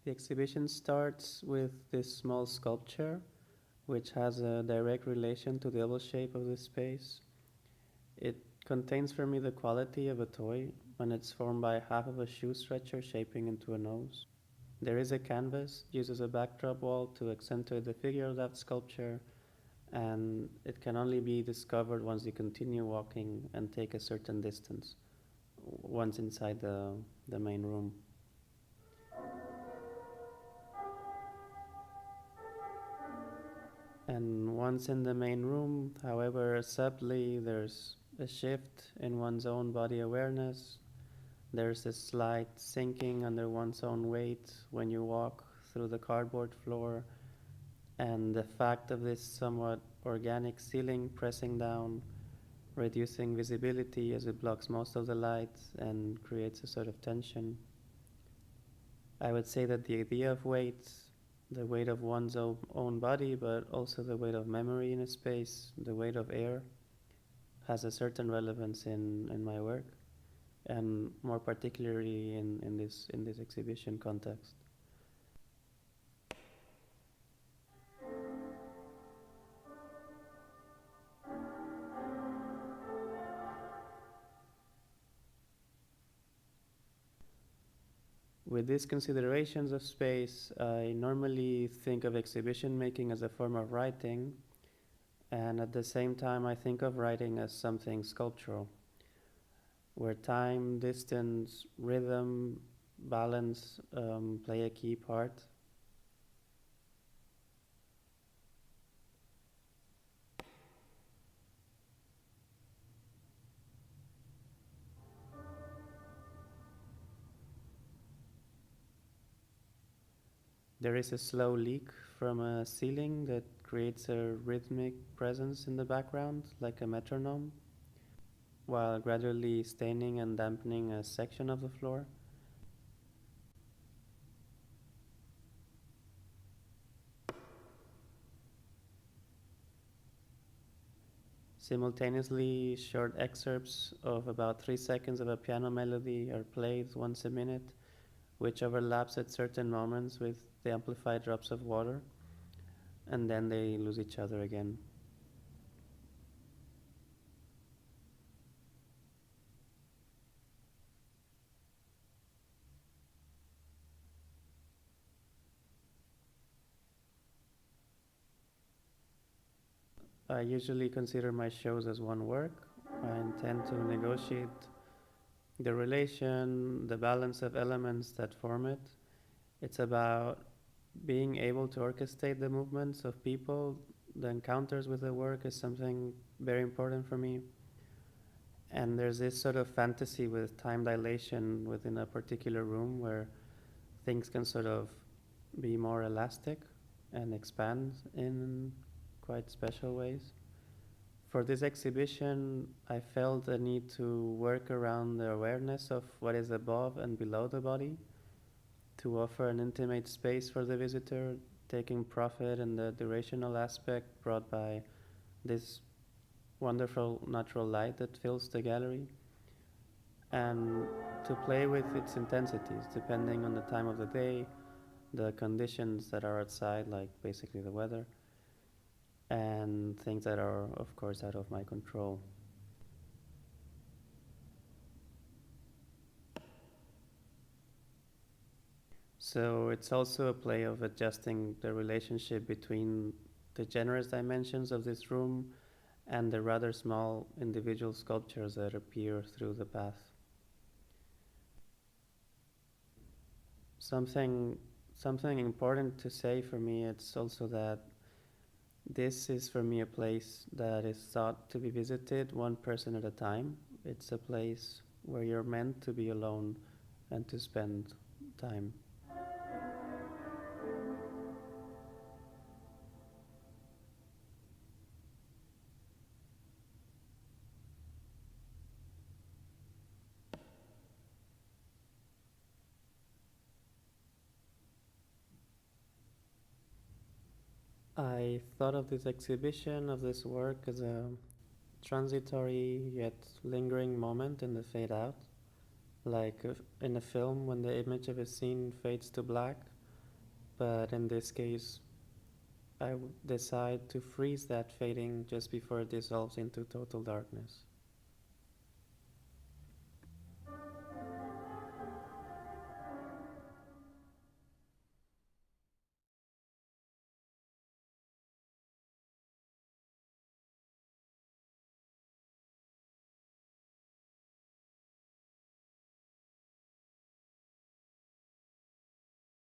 The exhibition starts with this small sculpture, which has a direct relation to the oval shape of the space. It contains for me the quality of a toy when it's formed by half of a shoe stretcher shaping into a nose. There is a canvas used as a backdrop wall to accentuate the figure of that sculpture, and it can only be discovered once you continue walking and take a certain distance, once inside the main room. And once in the main room, however subtly, there's a shift in one's own body awareness. There's a slight sinking under one's own weight when you walk through the cardboard floor, and the fact of this somewhat organic ceiling pressing down, reducing visibility as it blocks most of the light and creates a sort of tension. I would say that the idea of weight, the weight of one's own body, but also the weight of memory in a space, the weight of air, has a certain relevance in my work, and more particularly in this exhibition context. With these considerations of space, I normally think of exhibition making as a form of writing, and at the same time, I think of writing as something sculptural, where time, distance, rhythm, balance play a key part. There is a slow leak from a ceiling that creates a rhythmic presence in the background, like a metronome, while gradually staining and dampening a section of the floor. Simultaneously, short excerpts of about 3 seconds of a piano melody are played once a minute, which overlaps at certain moments with the amplified drops of water, and then they lose each other again. I usually consider my shows as one work. I intend to negotiate the relation, the balance of elements that form it. It's about being able to orchestrate the movements of people. The encounters with the work is something very important for me. And there's this sort of fantasy with time dilation within a particular room where things can sort of be more elastic and expand in quite special ways. For this exhibition, I felt a need to work around the awareness of what is above and below the body, to offer an intimate space for the visitor, taking profit in the durational aspect brought by this wonderful natural light that fills the gallery, and to play with its intensities depending on the time of the day, the conditions that are outside, like basically the weather, and things that are, of course, out of my control. So it's also a play of adjusting the relationship between the generous dimensions of this room and the rather small individual sculptures that appear through the path. Something something important to say for me, it's also that this is for me a place that is thought to be visited one person at a time. It's a place where you're meant to be alone and to spend time. I thought of this exhibition, of this work, as a transitory yet lingering moment in the fade out, like in a film when the image of a scene fades to black. but in this case, I would decide to freeze that fading just before it dissolves into total darkness.